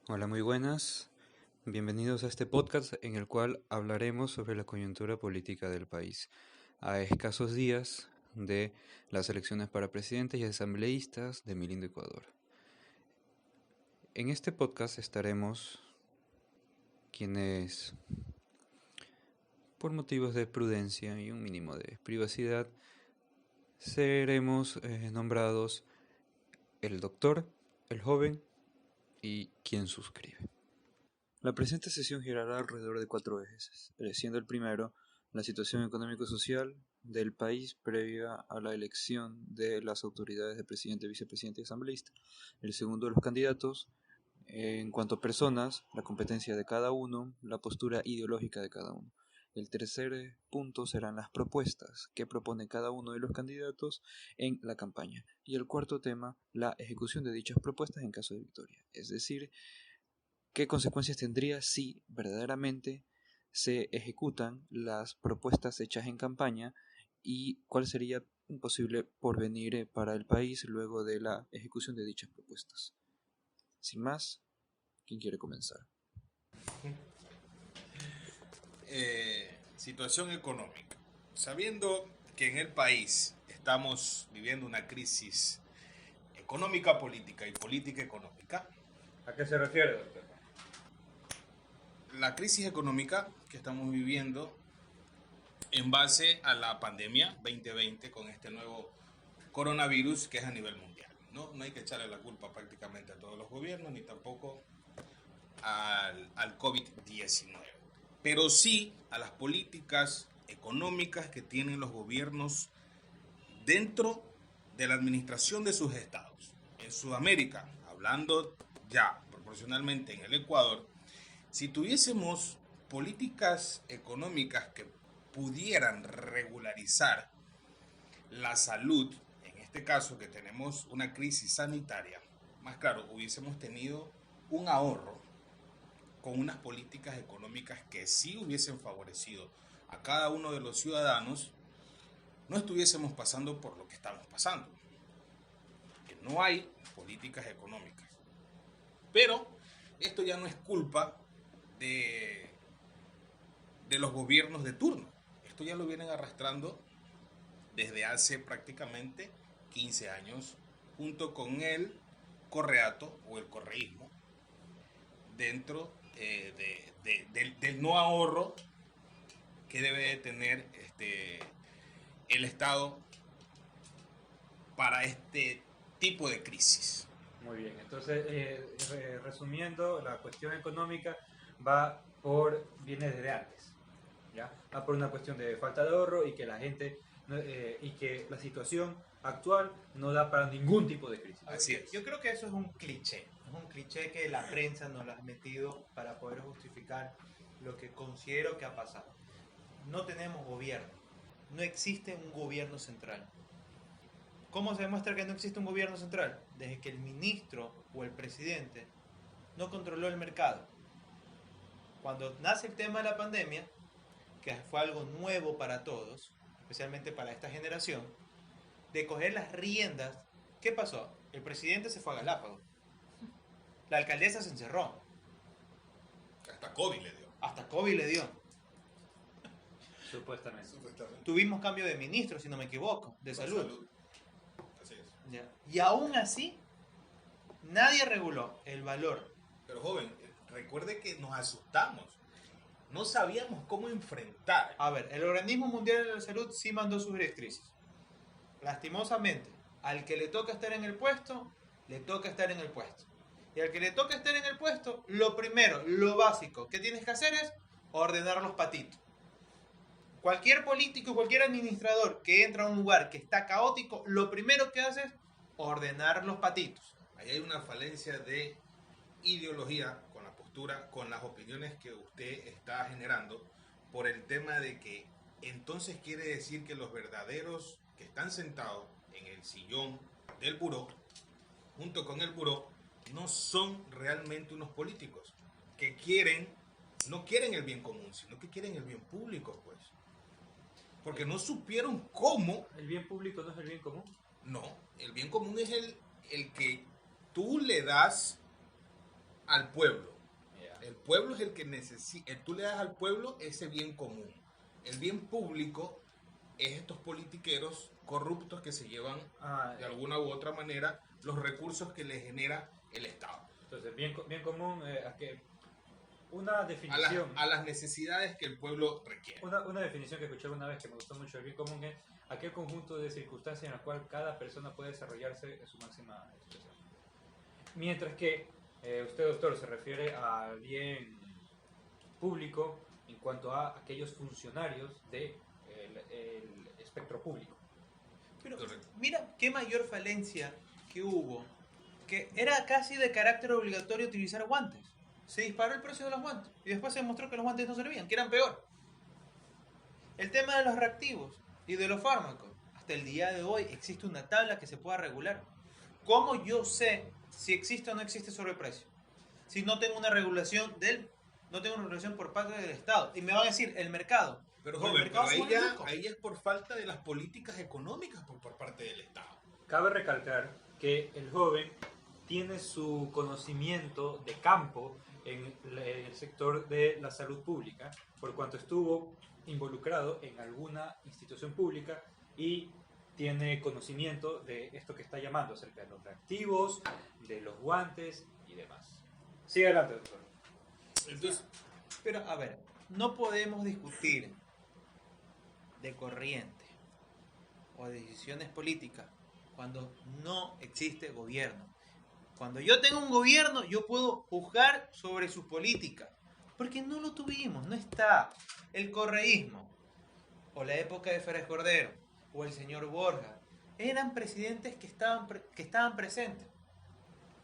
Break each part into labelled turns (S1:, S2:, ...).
S1: Hola, muy buenas. Bienvenidos a este podcast en el cual hablaremos sobre la coyuntura política del país. A escasos días de las elecciones para presidentes y asambleístas de mi lindo Ecuador. En este podcast estaremos quienes, por motivos de prudencia y un mínimo de privacidad, seremos nombrados el doctor, el joven y quien suscribe. La presente sesión girará alrededor de 4 ejes, siendo el primero la situación económico-social del país previa a la elección de las autoridades de presidente, vicepresidente y asambleísta. El segundo, los candidatos, en cuanto a personas, la competencia de cada uno, la postura ideológica de cada uno. El tercer punto serán las propuestas que propone cada uno de los candidatos en la campaña. Y el cuarto tema, la ejecución de dichas propuestas en caso de victoria. Es decir, ¿qué consecuencias tendría si verdaderamente se ejecutan las propuestas hechas en campaña y cuál sería un posible porvenir para el país luego de la ejecución de dichas propuestas? Sin más, ¿quién quiere comenzar?
S2: Situación económica. Sabiendo que en el país estamos viviendo una crisis económica política y política económica,
S1: ¿A qué se refiere, doctor?
S2: la crisis económica que estamos viviendo en base a la pandemia 2020 con este nuevo coronavirus que es a nivel mundial. No hay que echarle la culpa prácticamente a todos los gobiernos ni tampoco al COVID-19, pero sí a las políticas económicas que tienen los gobiernos dentro de la administración de sus estados. En Sudamérica, hablando ya proporcionalmente en el Ecuador, si tuviésemos políticas económicas que pudieran regularizar la salud, en este caso que tenemos una crisis sanitaria, más claro, hubiésemos tenido un ahorro con unas políticas económicas que sí hubiesen favorecido a cada uno de los ciudadanos, no estuviésemos pasando por lo que estamos pasando. Que no hay políticas económicas. Pero esto ya no es culpa de, de los gobiernos de turno. Esto ya lo vienen arrastrando desde hace prácticamente 15 años, junto con el correato o el correísmo, dentro del no ahorro que debe de tener el Estado para este tipo de crisis.
S1: Muy bien, entonces resumiendo, la cuestión económica viene desde antes, ¿ya? Va por una cuestión de falta de ahorro y que la gente y que la situación actual no da para ningún tipo de crisis.
S2: Así es.
S3: Yo creo que eso es un cliché que la prensa nos lo ha metido para poder justificar lo que considero que ha pasado. No tenemos gobierno, no existe un gobierno central. ¿Cómo se demuestra que no existe un gobierno central? Desde que el ministro o el presidente no controló el mercado. Cuando nace el tema de la pandemia, que fue algo nuevo para todos, especialmente para esta generación, de coger las riendas, ¿qué pasó? El presidente se fue a Galápagos. La alcaldesa se encerró.
S2: Hasta COVID le dio.
S3: Hasta COVID le dio.
S1: Supuestamente.
S3: Tuvimos cambio de ministro, si no me equivoco, de salud.
S2: Así es.
S3: Ya. Y aún así, nadie reguló el valor.
S2: Pero joven, recuerde que nos asustamos. No sabíamos cómo enfrentar.
S3: A ver, el Organismo Mundial de la Salud sí mandó sus directrices. Lastimosamente, al que le toca estar en el puesto, le toca estar en el puesto. Y al que le toca estar en el puesto, lo primero, lo básico que tienes que hacer es ordenar los patitos. Cualquier político, cualquier administrador que entra a un lugar que está caótico, lo primero que hace es ordenar los patitos.
S2: Ahí hay una falencia de ideología con la postura, con las opiniones que usted está generando, por el tema de que entonces quiere decir que los verdaderos que están sentados en el sillón del buró, junto con el buró, no son realmente unos políticos que no quieren el bien común, sino que quieren el bien público, pues. Porque no supieron cómo.
S1: ¿El bien público no es el bien común?
S2: No, el bien común es el que tú le das al pueblo.
S3: Ya.
S2: El pueblo es el que necesita, tú le das al pueblo ese bien común. El bien público es estos politiqueros corruptos que se llevan de alguna u otra manera los recursos que le genera el Estado.
S1: Entonces, bien común, una definición.
S2: A las necesidades que el pueblo requiere.
S1: Una definición que escuché una vez que me gustó mucho del bien común es aquel conjunto de circunstancias en el cual cada persona puede desarrollarse en su máxima expresión. Mientras que usted, doctor, se refiere al bien público en cuanto a aquellos funcionarios del espectro público.
S3: Pero mira qué mayor falencia que hubo, que era casi de carácter obligatorio utilizar guantes. Se disparó el precio de los guantes y después se demostró que los guantes no servían, que eran peor. El tema de los reactivos y de los fármacos. Hasta el día de hoy existe una tabla que se pueda regular. ¿Cómo yo sé si existe o no existe sobreprecio? Si no tengo una regulación no tengo una regulación por parte del Estado. Y me van a decir, el mercado.
S2: Pero
S3: el
S2: joven,
S3: mercado
S2: ahí es por falta de las políticas económicas por parte del Estado.
S1: Cabe recalcar que el joven tiene su conocimiento de campo en el sector de la salud pública, por cuanto estuvo involucrado en alguna institución pública y tiene conocimiento de esto que está llamando acerca de los reactivos, de los guantes y demás. Sigue adelante, doctor.
S2: Entonces,
S3: pero a ver, no podemos discutir de corriente o de decisiones políticas cuando no existe gobierno. Cuando yo tengo un gobierno, yo puedo juzgar sobre sus políticas, porque no lo tuvimos, no está. El correísmo, o la época de Férez Cordero, o el señor Borja, eran presidentes que estaban presentes.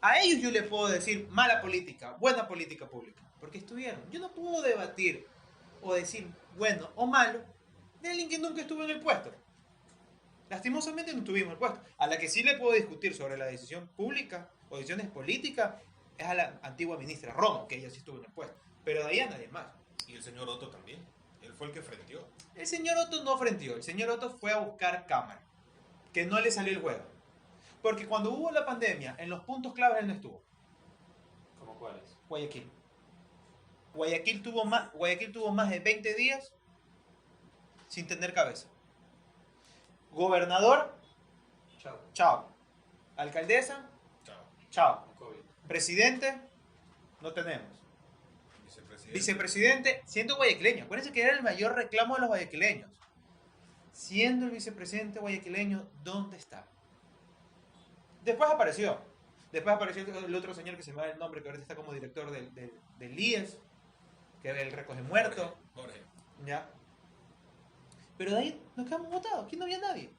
S3: A ellos yo les puedo decir mala política, buena política pública, porque estuvieron. Yo no puedo debatir o decir bueno o malo de alguien que nunca estuvo en el puesto. Lastimosamente no tuvimos el puesto. A la que sí le puedo discutir sobre la decisión pública o decisiones políticas es a la antigua ministra Romo, que ella sí estuvo en el puesto. Pero de ahí a nadie más.
S2: y el señor Otto también. Él fue el que frenteó.
S3: El señor Otto no frenteó. El señor Otto fue a buscar cámara. Que no le salió el juego. Porque cuando hubo la pandemia, en los puntos claves él no estuvo.
S1: ¿Cómo cuáles?
S3: Guayaquil. Guayaquil tuvo más de 20 días sin tener cabeza. Gobernador,
S1: Chao.
S3: chao. Alcaldesa,
S2: Chao.
S3: chao.
S1: COVID.
S3: Presidente, no tenemos.
S2: Vicepresidente.
S3: Vicepresidente, siendo guayaquileño. Acuérdense que era el mayor reclamo de los guayaquileños. Siendo el vicepresidente guayaquileño, ¿dónde está? Después apareció. Después apareció el otro señor que se me va el nombre, que ahorita está como director del IES, que era el recoge muerto.
S2: Jorge.
S3: ¿Ya? Pero de ahí nos quedamos votados. Aquí no había nadie.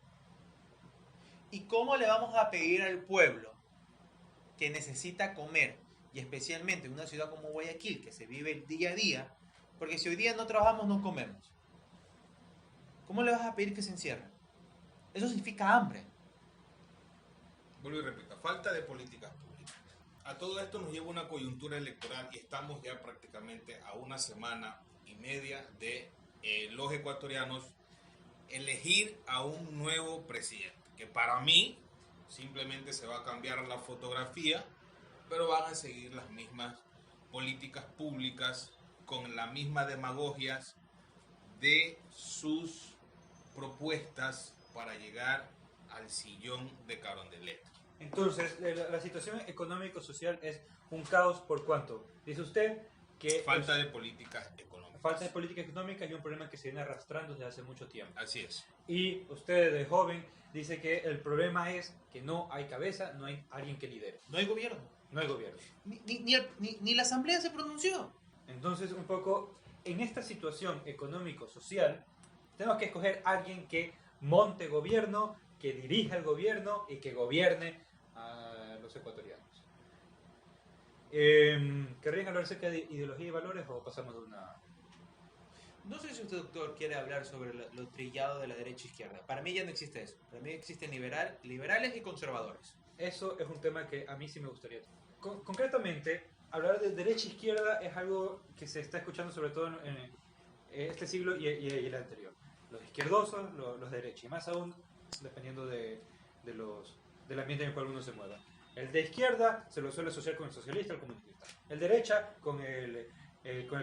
S3: ¿Y cómo le vamos a pedir al pueblo que necesita comer, y especialmente en una ciudad como Guayaquil, que se vive el día a día, porque si hoy día no trabajamos, no comemos? ¿Cómo le vas a pedir que se encierre? Eso significa hambre.
S2: Vuelvo y repito, falta de políticas públicas. A todo esto nos lleva una coyuntura electoral y estamos ya prácticamente a una semana y media de los ecuatorianos elegir a un nuevo presidente, que para mí simplemente se va a cambiar la fotografía, pero van a seguir las mismas políticas públicas con la misma demagogia de sus propuestas para llegar al sillón de Carondelet.
S1: Entonces, la situación económico-social es un caos por cuanto. Dice usted que
S2: Falta de políticas económicas.
S1: falta de política económica y un problema que se viene arrastrando desde hace mucho tiempo.
S2: Así es.
S1: Y usted de joven dice que el problema es que no hay cabeza, no hay alguien que lidere,
S3: No hay gobierno.
S1: no hay gobierno.
S3: Ni la asamblea se pronunció.
S1: Entonces, un poco en esta situación económico-social, tenemos que escoger a alguien que monte gobierno, que dirija el gobierno y que gobierne a los ecuatorianos. ¿Querrían hablar acerca de ideología y valores o pasamos de una...?
S3: No sé si usted, doctor, quiere hablar sobre lo trillado de la derecha e izquierda. Para mí ya no existe eso. Para mí existen liberales y conservadores.
S1: Eso es un tema que a mí sí me gustaría. Concretamente, hablar de derecha e izquierda es algo que se está escuchando sobre todo en este siglo y el anterior. Los izquierdosos, los de derecha, y más aún dependiendo del ambiente en el cual uno se mueva. El de izquierda se lo suele asociar con el socialista, el comunista. El derecha con el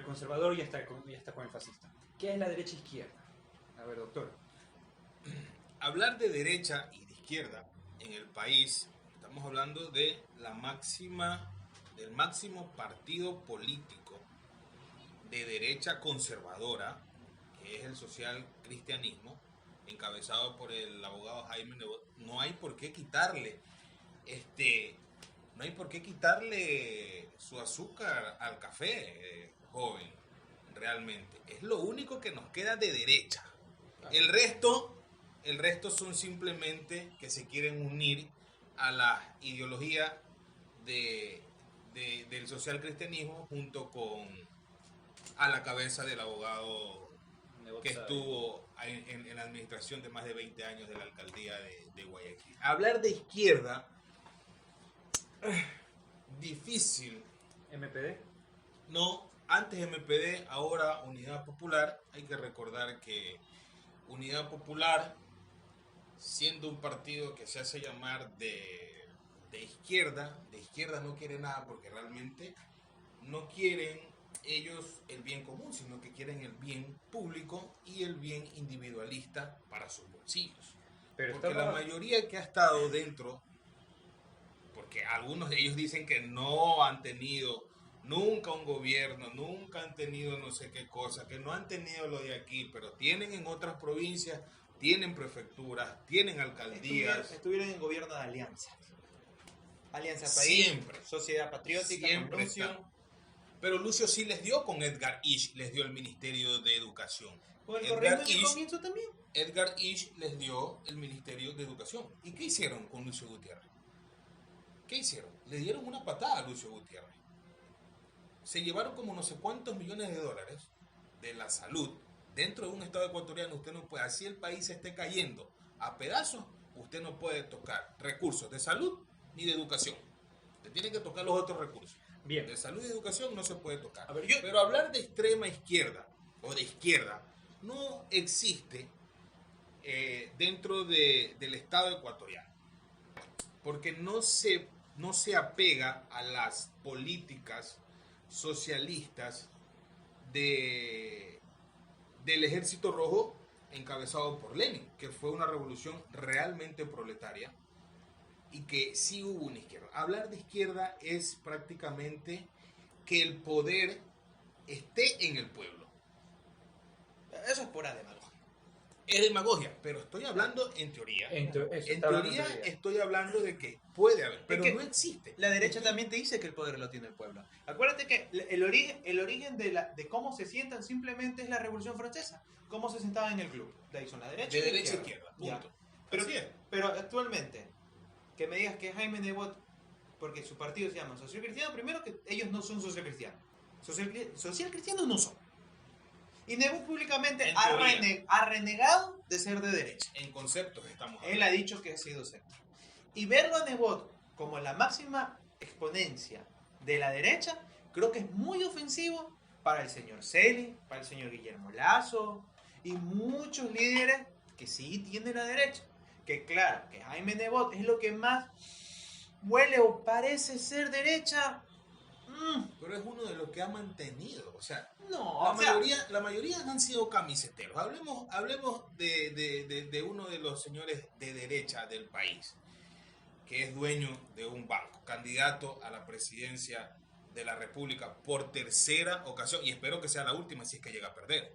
S1: conservador y hasta con el fascista. ¿Qué es la derecha e izquierda? A ver, doctor.
S2: Hablar de derecha y de izquierda en el país, estamos hablando de del máximo partido político de derecha conservadora, que es el social cristianismo, encabezado por el abogado Jaime Nebot. No hay por qué quitarle su azúcar al café, joven, realmente. Es lo único que nos queda de derecha. El resto son simplemente que se quieren unir a la ideología del social cristianismo junto con a la cabeza del abogado que estuvo en la administración de más de 20 años de la alcaldía de Guayaquil. Hablar de izquierda, difícil.
S1: ¿MPD?
S2: No, antes MPD, ahora Unidad Popular. Hay que recordar que Unidad Popular, siendo un partido que se hace llamar de izquierda no quiere nada porque realmente no quieren ellos el bien común, sino que quieren el bien público y el bien individualista para sus bolsillos. Porque la mayoría que ha estado dentro, porque algunos de ellos dicen que no han tenido nunca un gobierno, nunca han tenido no sé qué cosa, que no han tenido lo de aquí, pero tienen en otras provincias, tienen prefecturas, tienen alcaldías.
S3: Estuvieron en gobierno de alianza. Alianza País,
S2: Siempre.
S3: Sociedad Patriótica,
S2: Siempre
S3: Lucio.
S2: está. Pero Lucio sí les dio con Edgar Isch, les dio el Ministerio de Educación.
S3: Con el correo de comienzo también.
S2: Edgar Isch les dio el Ministerio de Educación. ¿Y qué hicieron con Lucio Gutiérrez? ¿Qué hicieron? Le dieron una patada a Lucio Gutiérrez. Se llevaron como no sé cuántos millones de dólares de la salud dentro de un estado ecuatoriano. Usted no puede, así el país se esté cayendo a pedazos, usted no puede tocar recursos de salud ni de educación. Usted tiene que tocar los otros recursos.
S1: Bien.
S2: De salud y educación no se puede tocar.
S3: A ver,
S2: Pero hablar de extrema izquierda o de izquierda no existe dentro del Estado ecuatoriano. Porque no se apega a las políticas socialistas del Ejército Rojo encabezado por Lenin, que fue una revolución realmente proletaria y que sí hubo una izquierda. Hablar de izquierda es prácticamente que el poder esté en el pueblo.
S3: Eso es pura demagogia.
S2: Es demagogia, pero estoy hablando en teoría. En
S1: Está
S2: teoría estoy hablando de que puede haber, pero
S3: que
S2: no existe.
S3: La derecha también te dice que el poder lo tiene el pueblo. Acuérdate que el origen de cómo se sientan simplemente es la Revolución Francesa. Cómo se sentaban en el club. De ahí son la derecha
S2: De
S3: y la
S2: derecha a
S3: izquierda.
S2: izquierda, punto.
S3: Pero,
S2: Así es.
S3: pero actualmente, que me digas que Jaime Nebot, porque su partido se llama Social Cristiano, primero que ellos no son social cristianos. Social cristianos no son. Y Nebot públicamente ha renegado de ser de derecha.
S2: En conceptos estamos hablando.
S3: Él ha dicho que ha sido centro. Y verlo a Nebot como la máxima exponencia de la derecha, creo que es muy ofensivo para el señor Celi, para el señor Guillermo Lazo y muchos líderes que sí tienen la derecha. Que claro, que Jaime Nebot es lo que más huele o parece ser derecha.
S2: Pero es uno de los que ha mantenido. O sea,
S3: No,
S2: la mayoría han sido camiseteros. Hablemos de uno de los señores de derecha del país, que es dueño de un banco, candidato a la presidencia de la República por tercera ocasión, y espero que sea la última si es que llega a perder.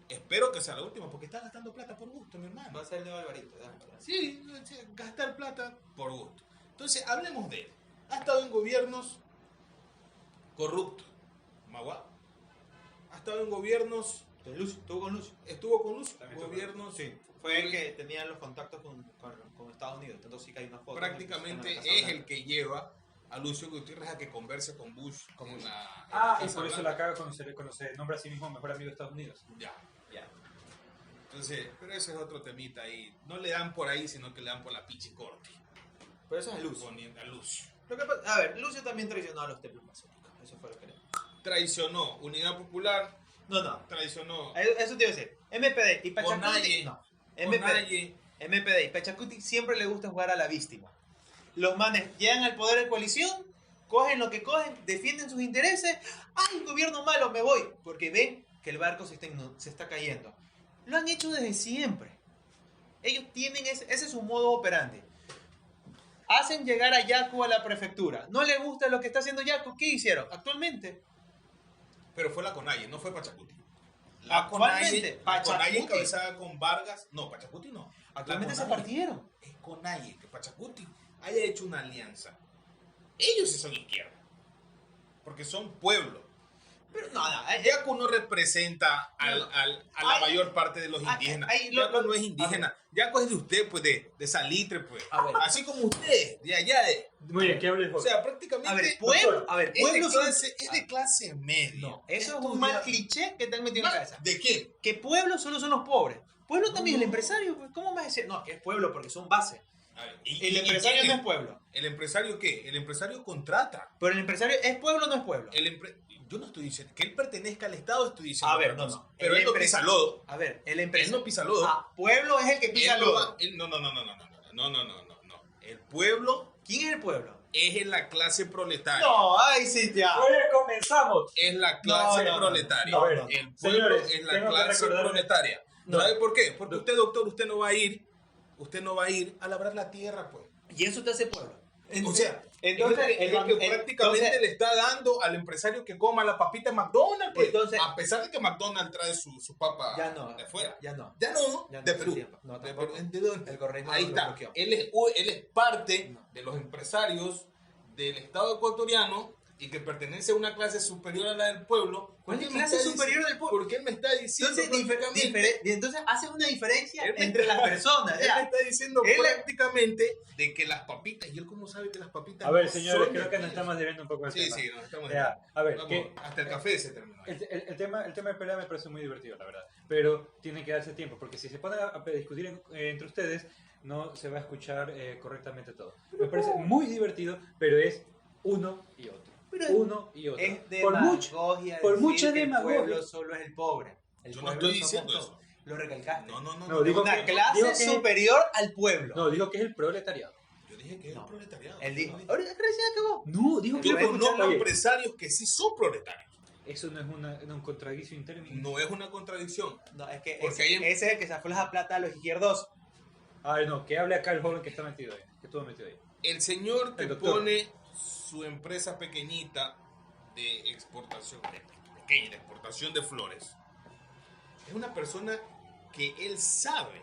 S2: Espero que sea la última, porque está gastando plata por gusto, mi hermano.
S3: va a ser el nuevo Alvarito.
S2: Sí, gastar plata por gusto. Entonces, hablemos de él. Ha estado en gobiernos corruptos. Magua. Ha estado en gobiernos...
S3: Estuvo con Lucio.
S2: Estuvo con Lucio.
S3: También estuvo
S2: Gobiernos...
S3: Sí. Fue el que tenía los contactos con Estados Unidos. Entonces sí que hay una foto.
S2: Prácticamente
S3: en la Casa
S2: es
S3: Blanca.
S2: el que lleva a Lucio Gutiérrez a que converse con Bush.
S1: Y por eso la caga cuando se nombra a sí mismo mejor amigo de Estados Unidos.
S2: Ya. Entonces, pero ese es otro temita ahí. No le dan por ahí, sino que le dan por la pichicorte.
S3: Pero eso es Lucio.
S2: Poniendo a Lucio.
S3: A ver, Lucio también traicionó a los templos masónicos. Eso fue lo que le...
S2: Traicionó Unidad Popular.
S3: No.
S2: Traicionó
S3: Eso te iba a decir. MPD y
S2: Onaye.
S3: Pachacuti. No. MPD y Pachacuti siempre le gusta jugar a la víctima. Los manes llegan al poder de coalición, cogen lo que cogen, defienden sus intereses. ¡Ay, gobierno malo, me voy! Porque ven que el barco se está cayendo. Lo han hecho desde siempre. Ellos tienen ese es su modo operandi. Hacen llegar a Yaku a la prefectura. No le gusta lo que está haciendo Yaku. ¿Qué hicieron? Actualmente.
S2: Pero fue la CONAIE, no fue Pachacuti.
S3: Actualmente,
S2: La CONAIE
S3: Pachacuti.
S2: encabezada con Vargas. No, Pachacuti no.
S3: Actualmente
S2: La
S3: se
S2: CONAIE.
S3: partieron.
S2: Es CONAIE, que Pachacuti haya hecho una alianza. Ellos sí son izquierda. Porque son pueblo.
S3: Pero nada,
S2: Yaku no representa a la
S3: Ay,
S2: mayor parte de los
S3: ay,
S2: indígenas.
S3: ay,
S2: Yaku no es indígena. Yaku es de usted, pues, de Salitre, pues.
S3: A ver.
S2: Así como usted, de allá de...
S1: Muy bien, ¿qué hables
S2: O
S1: vos?
S2: sea, prácticamente...
S3: a ver, pueblo,
S2: es de clase media.
S3: No, eso es un mal cliché que te han metido en la cabeza.
S2: ¿De qué?
S3: Que pueblo solo son los pobres. Pueblo también es el empresario. Pues. ¿Cómo vas a decir? No, que es pueblo porque son base.
S2: A ver,
S3: El empresario no es pueblo.
S2: ¿El empresario qué? El empresario contrata.
S3: Pero el empresario es pueblo o no es pueblo.
S2: Yo no estoy diciendo que él pertenezca al Estado, estoy diciendo.
S3: A ver,
S2: otra
S3: no,
S2: cosa.
S3: no.
S2: Pero él no pisa lodo.
S3: A ver, el
S2: Él
S3: empresario.
S2: no pisa lodo.
S3: Pueblo es el que pisa
S2: Él no
S3: lodo.
S2: va- No. El pueblo
S3: ¿Quién es el pueblo?
S2: es la clase proletaria.
S3: No, ay, sí, ya.
S1: Oye, comenzamos.
S2: Es la clase
S3: No, no,
S2: proletaria.
S3: no,
S1: no.
S2: El pueblo
S1: Señores,
S2: es la
S1: tengo que
S2: clase
S1: recordarle-
S2: proletaria.
S1: No.
S2: ¿Sabe por qué? Porque usted, doctor, usted no va a ir a labrar la tierra, pues.
S3: Y eso te hace pueblo.
S2: O sea,
S3: entonces,
S2: es el que prácticamente le está dando al empresario que coma la papita de McDonald's, pues.
S3: Entonces-
S2: A pesar de que McDonald's trae su papa
S3: ya no.
S2: de fuera.
S3: Ya no.
S2: Ya no,
S3: Ya no,
S2: de
S3: hace
S2: Perú.
S3: tiempo. No,
S2: ¿De
S3: tampoco.
S2: Perú? ¿De dónde?
S3: El correísmo
S2: Ahí
S3: lo
S2: está.
S3: bloqueó.
S2: Él es parte
S3: No.
S2: de los empresarios del Estado ecuatoriano y que pertenece a una clase superior a la del pueblo.
S3: ¿Cuál
S2: ¿Por
S3: es
S2: qué
S3: la
S2: me
S3: clase
S2: está
S3: superior
S2: dici-
S3: del pueblo?
S2: ¿Por qué él me está diciendo
S3: Entonces,
S2: prácticamente?
S3: entonces haces una diferencia
S2: Él me
S3: entre
S2: está-
S3: las personas.
S2: Él me
S3: ya.
S2: está diciendo
S3: Él-
S2: prácticamente de que las papitas, ¿y él cómo sabe que las papitas
S1: A ver,
S2: no
S1: señores,
S2: son
S1: creo que nos
S2: de
S1: estamos debiendo un poco el
S2: Sí,
S1: tema.
S2: sí, nos estamos
S1: Ya, a ver,
S2: Vamos,
S1: que
S2: hasta el café se terminó.
S1: el tema de pelea me parece muy divertido, la verdad. Pero tiene que darse tiempo, porque si se ponen a discutir entre ustedes, no se va a escuchar correctamente todo. Me parece muy divertido, pero es uno y otro.
S3: Pero
S1: Uno y otro.
S3: Es
S1: Por mucho,
S3: demagogia
S1: por
S3: decir
S1: mucha
S3: que el
S1: demagogia.
S3: pueblo solo es el pobre. El
S2: Yo no
S3: pueblo
S2: estoy
S3: somos
S2: diciendo
S3: todos.
S2: eso.
S3: Lo recalcaste.
S1: No, digo
S3: Una
S1: que-
S3: clase
S1: digo que-
S3: superior al pueblo.
S1: no, digo que es el proletariado.
S2: Yo dije que es
S3: No.
S2: el proletariado.
S3: Él dijo.
S2: Yo
S3: Ahorita recién acabó.
S1: No, digo que
S2: Yo
S1: es el
S2: conozco
S1: proletariado.
S2: empresarios que sí son proletarios.
S1: Eso no es un contradicción in terminis.
S2: No es una contradicción.
S3: No, es que
S2: Porque
S3: ese,
S2: hay-
S3: ese es el que sacó la plata a los izquierdos.
S1: A ver, no, que hable acá el joven que está metido ahí, que estuvo metido ahí.
S2: El señor que
S1: El doctor.
S2: pone su empresa pequeñita de exportación, pequeña, de exportación de flores, es una persona que él sabe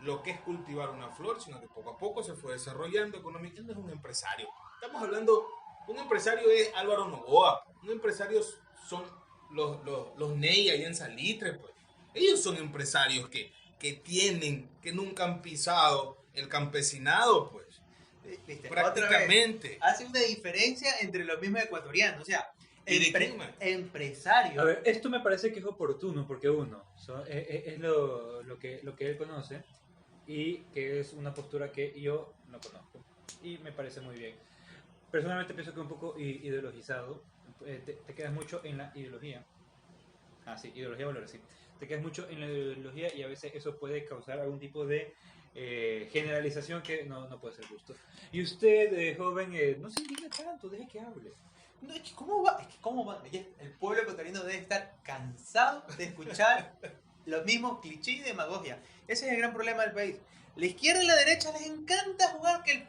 S2: lo que es cultivar una flor, sino que poco a poco se fue desarrollando económicamente. Él no es un empresario. Estamos hablando, un empresario es Álvaro Novoa, un empresario son los Ney allá en Salitre, pues. Ellos son empresarios que nunca han pisado el campesinado, pues.
S3: ¿Viste?
S2: Prácticamente.
S3: Otra vez, hace una diferencia entre los mismos ecuatorianos. O sea,
S2: ¿Y de quién, man?
S3: empresario.
S1: A ver, esto me parece que es oportuno porque uno, es lo que él conoce y que es una postura que yo no conozco y me parece muy bien. Personalmente pienso que un poco ideologizado, te quedas mucho en la ideología. Ah, sí, ideología, valores, sí. Te quedas mucho en la ideología y a veces eso puede causar algún tipo de generalización que no puede ser justo. Y usted, joven, no se indigne tanto, deje que hable.
S3: No, es que ¿cómo va? Ya el pueblo ecuatoriano debe estar cansado de escuchar los mismos clichés y demagogia. Ese es el gran problema del país. La izquierda y la derecha les encanta jugar que el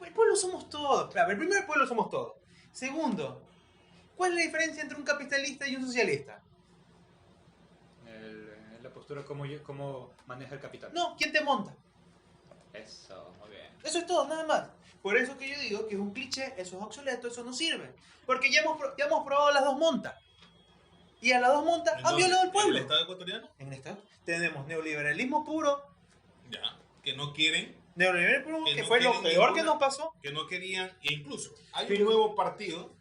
S3: pueblo somos todos. A ver, primero el pueblo somos todos. Segundo, ¿cuál es la diferencia entre un capitalista y un socialista?
S1: La postura, cómo maneja el capital.
S3: No, ¿quién te monta?
S1: Eso, muy bien.
S3: Eso es todo, nada más. Por eso que yo digo que es un cliché, eso es obsoleto, eso no sirve. Porque ya hemos probado las dos montas. Y a las dos montas han violado al
S2: ¿En
S3: pueblo.
S2: el Estado ecuatoriano?
S3: En esta tenemos neoliberalismo puro,
S2: Ya. Que no quieren,
S3: neoliberalismo puro,
S2: Que
S3: que
S2: no
S3: fue lo
S2: quieren
S3: peor que
S2: ninguna-
S3: nos pasó.
S2: que no querían, e incluso hay
S1: Pero-
S2: un nuevo partido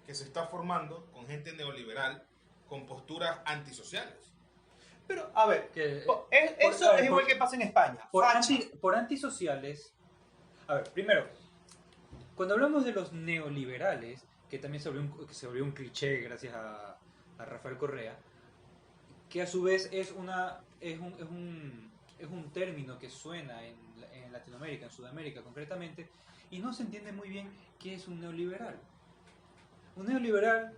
S2: que se está formando con gente neoliberal con posturas antisociales.
S3: Pero, a ver,
S1: Que,
S3: eso
S1: a ver,
S3: es igual que pasa en España.
S1: por,
S3: Facha.
S1: por antisociales. A ver, primero, cuando hablamos de los neoliberales, que también que se volvió un cliché gracias a Rafael Correa, que a su vez es un término que suena en en Latinoamérica, en Sudamérica concretamente, y no se entiende muy bien qué es un neoliberal. Un neoliberal,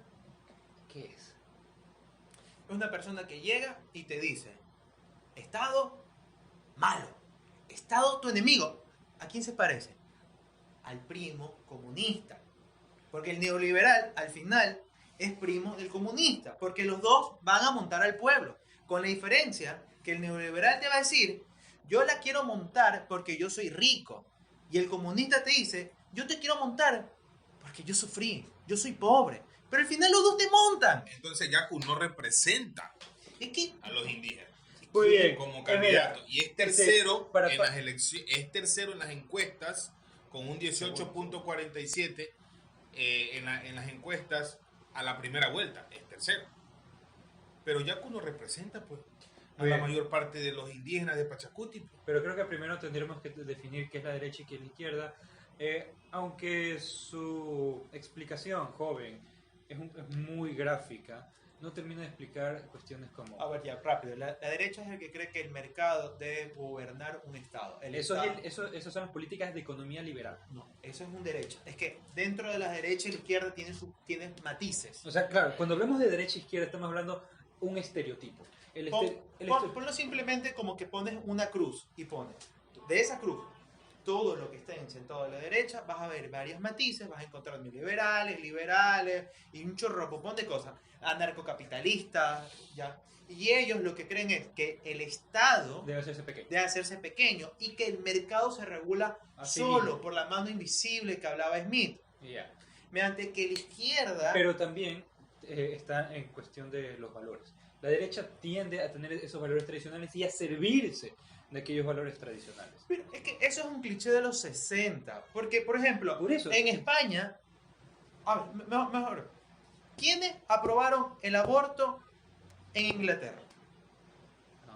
S1: ¿qué es?
S3: Es una persona que llega y te dice, Estado, malo. Estado, tu enemigo. ¿A quién se parece? Al primo comunista. Porque el neoliberal, al final, es primo del comunista. Porque los dos van a montar al pueblo. Con la diferencia que el neoliberal te va a decir, yo la quiero montar porque yo soy rico. Y el comunista te dice, yo te quiero montar porque yo sufrí, yo soy pobre. Pero al final los dos te montan.
S2: Entonces Yaku no representa
S3: Es que
S2: a los indígenas
S1: Muy bien.
S2: como candidato. Y es tercero,
S1: para-
S2: en las elecciones, es tercero en las encuestas con un 18.47 en las encuestas a la primera vuelta. Es tercero. Pero Yaku no representa pues a
S1: Muy
S2: la
S1: bien.
S2: mayor parte de los indígenas de Pachacuti.
S1: Pero creo que primero tendremos que definir qué es la derecha y qué es la izquierda. Aunque su explicación, joven, es muy gráfica, no termina de explicar cuestiones como...
S3: a ver, ya, rápido. La derecha es el que cree que el mercado debe gobernar un Estado.
S1: Esas son las políticas de economía liberal.
S3: No, eso es un derecha. Es que dentro de la derecha y la izquierda tiene matices.
S1: O sea, claro, cuando hablamos de derecha e izquierda estamos hablando un estereotipo.
S3: Ponlo simplemente como que pones una cruz y pones de esa cruz todo lo que está sentado a la derecha, vas a ver varios matices, vas a encontrar neoliberales, liberales y un chorropopón de cosas, anarcocapitalistas, ¿ya? Y ellos lo que creen es que el Estado
S1: Debe hacerse pequeño.
S3: debe hacerse pequeño y que el mercado se regula
S1: Así
S3: solo
S1: mismo.
S3: por la mano invisible que hablaba Smith,
S1: Ya.
S3: mediante que la izquierda...
S1: Pero también está en cuestión de los valores. La derecha tiende a tener esos valores tradicionales y a servirse de aquellos valores tradicionales.
S3: Pero es que eso es un cliché de los 60. Porque, por ejemplo,
S1: Por eso.
S3: en España, a ver, mejor, ¿quiénes aprobaron el aborto en Inglaterra?
S1: No.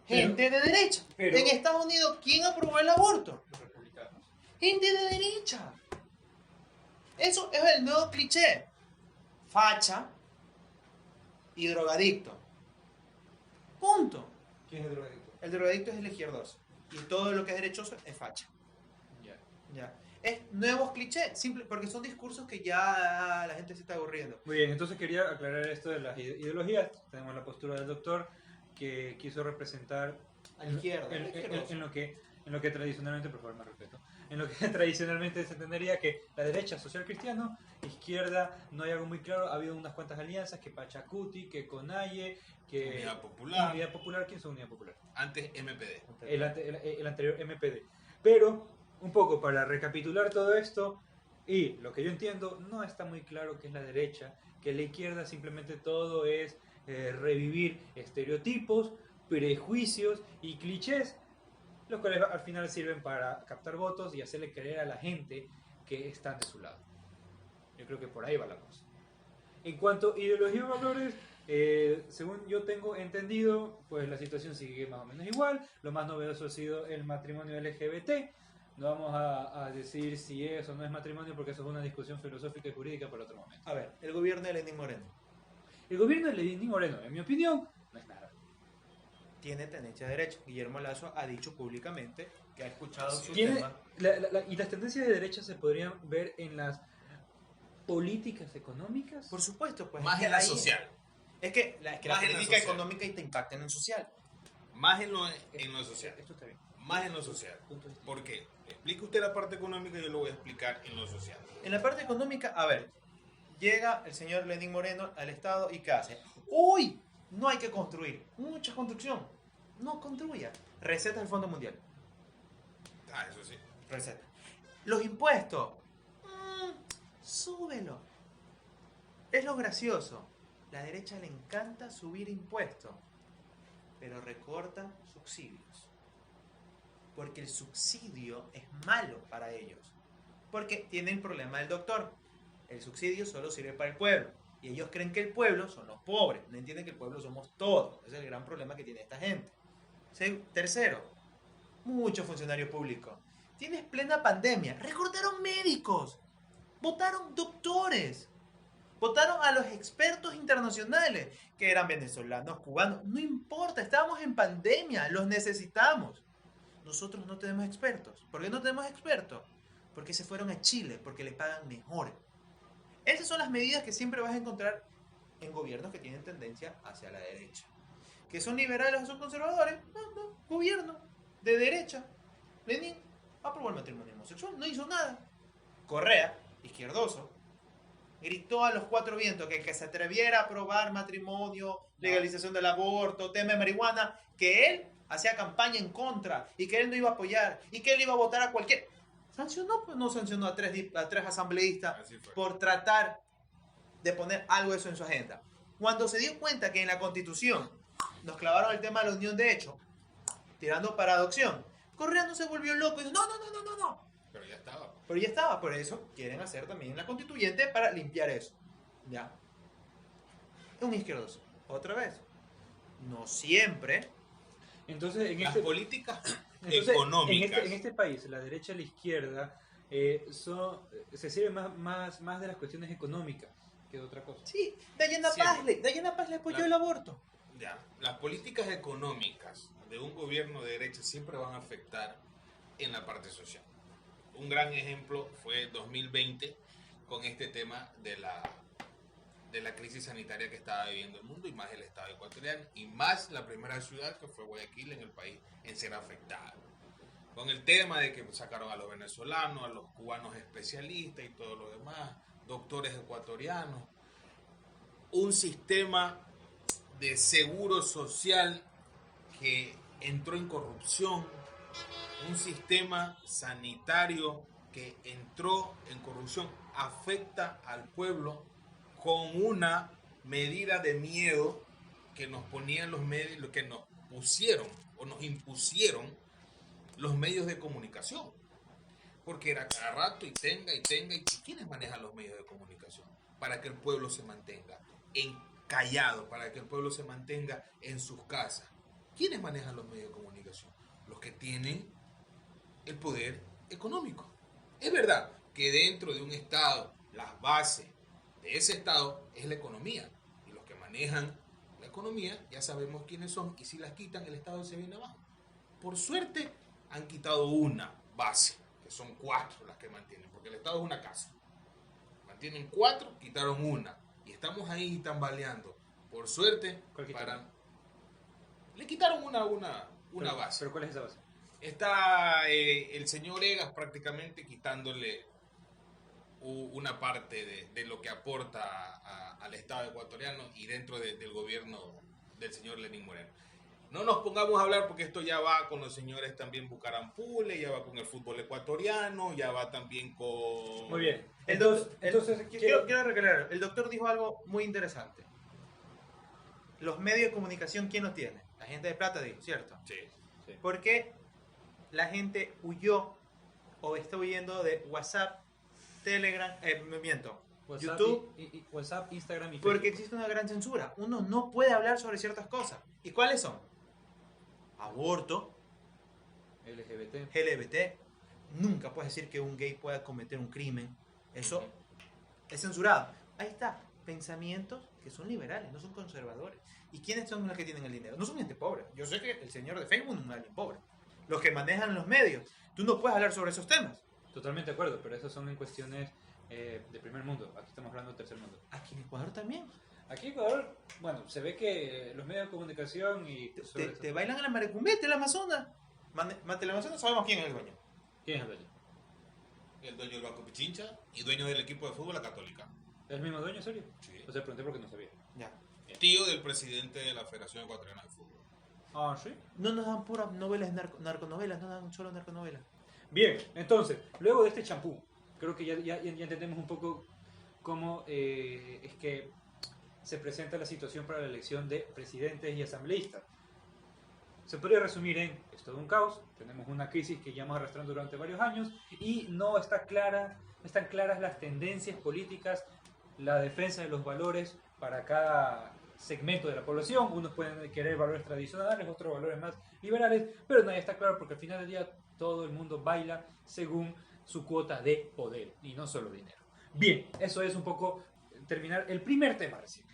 S3: Gente de derecha.
S1: pero-
S3: En Estados Unidos, ¿quién aprobó el aborto?
S1: Los republicanos.
S3: Gente de derecha. Eso es el nuevo cliché. Facha y drogadicto. Punto.
S1: ¿Quién es el drogadicto?
S3: El drogadicto es el izquierdoso. Y todo lo que es derechoso es facha.
S1: Ya.
S3: Ya. Es nuevos clichés, simple, porque son discursos que ya la gente se está aburriendo.
S1: Muy bien, entonces quería aclarar esto de las ideologías. Tenemos la postura del doctor que quiso representar
S3: A la izquierda.
S1: en lo que tradicionalmente, por favor, más respeto, en lo que tradicionalmente se entendería que la derecha social cristiano, izquierda no hay algo muy claro, ha habido unas cuantas alianzas, que Pachacuti, que Conalle, que
S2: Unidad Popular.
S1: Unidad Popular, ¿quién son Unidad Popular?
S2: Antes MPD.
S1: El anterior MPD. Pero, un poco para recapitular todo esto, y lo que yo entiendo, no está muy claro qué es la derecha, que la izquierda simplemente todo es revivir estereotipos, prejuicios y clichés, los cuales al final sirven para captar votos y hacerle creer a la gente que están de su lado. Yo creo que por ahí va la cosa. En cuanto a ideología y valores, según yo tengo entendido, pues la situación sigue más o menos igual. Lo más novedoso ha sido el matrimonio LGBT. No vamos a decir si es o no es matrimonio porque eso es una discusión filosófica y jurídica para otro momento.
S3: A ver, el gobierno de Lenín Moreno
S1: El gobierno de Lenín Moreno, en mi opinión, no es nada.
S3: tiene tendencia de derecha. Guillermo Lazo ha dicho públicamente que ha escuchado su
S1: Tiene-
S3: tema.
S1: y las tendencias de derecha se podrían ver en las políticas económicas.
S3: Por supuesto, pues.
S2: Más
S3: es que
S2: en la
S3: ahí-
S2: social.
S3: Es que la
S2: Más en la
S3: política
S2: social.
S3: económica y te impacta en el social.
S2: Más en lo social.
S1: Esto está bien.
S2: Más en lo social.
S1: Punto distinto.
S2: ¿Por qué? Explique usted la parte económica y yo lo voy a explicar en lo social.
S3: En la parte económica, a ver, llega el señor Lenín Moreno al Estado y ¿qué hace? ¡Uy! No hay que construir. Mucha construcción. No construya. Receta del Fondo Mundial.
S2: Ah, eso sí.
S3: Receta. Los impuestos. Súbelo. Es lo gracioso. La derecha le encanta subir impuestos, pero recorta subsidios. Porque el subsidio es malo para ellos. Porque tienen el problema del doctor. El subsidio solo sirve para el pueblo. Y ellos creen que el pueblo son los pobres. No entienden que el pueblo somos todos. Ese es el gran problema que tiene esta gente. Tercero, muchos funcionarios públicos. Tienes plena pandemia. Recortaron médicos. Votaron doctores. Votaron a los expertos internacionales, que eran venezolanos, cubanos. No importa, estábamos en pandemia, los necesitamos. nosotros no tenemos expertos. ¿Por qué no tenemos expertos? Porque se fueron a Chile, porque les pagan mejor. Esas son las medidas que siempre vas a encontrar en gobiernos que tienen tendencia hacia la derecha. ¿Que son liberales o son conservadores? No, gobierno de derecha. Lenin aprobó el matrimonio homosexual, no hizo nada. Correa, izquierdoso, gritó a los cuatro vientos que el que se atreviera a aprobar matrimonio, legalización del aborto, tema de marihuana, que él hacía campaña en contra y que él no iba a apoyar y que él iba a votar a cualquier... ¿Sancionó? Pues no sancionó a tres asambleístas por tratar de poner algo de eso en su agenda. Cuando se dio cuenta que en la Constitución nos clavaron el tema de la unión de hecho, tirando para adopción, Correa no se volvió loco y dijo, no.
S2: Pero ya estaba.
S3: Pero ya estaba, por eso quieren hacer también la constituyente para limpiar eso. Ya. Un izquierdoso. Otra vez. No siempre.
S1: Entonces, en
S2: Las
S1: este,
S2: políticas
S1: entonces,
S2: económicas.
S1: en este país, la derecha y la izquierda se sirven más de las cuestiones económicas que de otra cosa.
S3: Sí, Diana Paz le apoyó el aborto.
S2: Ya, las políticas económicas de un gobierno de derecha siempre van a afectar en la parte social. Un gran ejemplo fue 2020 con este tema de la crisis sanitaria que estaba viviendo el mundo y más el estado ecuatoriano y más la primera ciudad que fue Guayaquil en el país en ser afectada. Con el tema de que sacaron a los venezolanos, a los cubanos especialistas y todo lo demás, doctores ecuatorianos, un sistema de seguro social que entró en corrupción, un sistema sanitario que entró en corrupción, afecta al pueblo con una medida de miedo que nos ponían los medios, lo que nos pusieron o nos impusieron los medios de comunicación. Porque era cada rato y tenga. ¿Y quiénes manejan los medios de comunicación? Para que el pueblo se mantenga callado, para que el pueblo se mantenga en sus casas. ¿Quiénes manejan los medios de comunicación? Los que tienen el poder económico. Es verdad que dentro de un Estado, las bases de ese Estado es la economía. Y los que manejan la economía ya sabemos quiénes son. Y si las quitan, el Estado se viene abajo. Por suerte, han quitado una base, que son 4 las que mantienen, porque el Estado es una casa. Mantienen 4, quitaron una. Y estamos ahí tambaleando. Por suerte, le quitaron una base.
S1: ¿Pero cuál es esa base?
S2: Está el señor Egas prácticamente quitándole una parte de lo que aporta al Estado ecuatoriano y dentro del gobierno del señor Lenín Moreno. No nos pongamos a hablar porque esto ya va con los señores también Bucarampule, ya va con el fútbol ecuatoriano, ya va también con...
S1: Muy bien.
S3: Entonces quiero recalcar, el doctor dijo algo muy interesante. Los medios de comunicación, ¿quién los tiene? La gente de plata, dijo, ¿cierto?
S2: Sí.
S3: Porque la gente huyó o está huyendo de WhatsApp, Telegram,
S1: WhatsApp,
S3: YouTube,
S1: WhatsApp, Instagram y Facebook.
S3: porque existe una gran censura. Uno no puede hablar sobre ciertas cosas. ¿Y cuáles son? Aborto, LGBT. Nunca puedes decir que un gay pueda cometer un crimen. Eso es censurado. Ahí está. Pensamientos que son liberales, no son conservadores. ¿Y quiénes son los que tienen el dinero? No son gente pobre. Yo sé que el señor de Facebook no es alguien pobre. Los que manejan los medios. Tú no puedes hablar sobre esos temas.
S1: Totalmente de acuerdo, pero esas son en cuestiones de primer mundo. Aquí estamos hablando de tercer mundo.
S3: Aquí en Ecuador también.
S1: Aquí en Ecuador, bueno, se ve que los medios de comunicación y...
S3: Te bailan a la marecumbete, el Amazonas. El Amazonas sabemos quién es el dueño.
S1: ¿Quién es el dueño?
S2: El dueño del Banco Pichincha y dueño del equipo de fútbol La Católica.
S1: ¿Es el mismo dueño, en serio?
S2: Sí.
S1: O sea, pregunté porque no sabía.
S3: Ya.
S2: Tío del presidente de la Federación Ecuatoriana de Fútbol.
S1: Ah, ¿sí?
S3: No nos dan puras novelas, narconovelas, no dan solo narconovelas.
S1: Bien, entonces, luego de este champú, creo que ya entendemos un poco cómo es que se presenta la situación para la elección de presidentes y asambleístas. Se podría resumir en, es todo un caos, tenemos una crisis que llevamos arrastrando durante varios años y no están claras las tendencias políticas, la defensa de los valores para cada segmento de la población. Unos pueden querer valores tradicionales, otros valores más liberales, pero nadie está claro porque al final del día todo el mundo baila según su cuota de poder y no solo dinero. Bien, eso es un poco terminar el primer tema recién.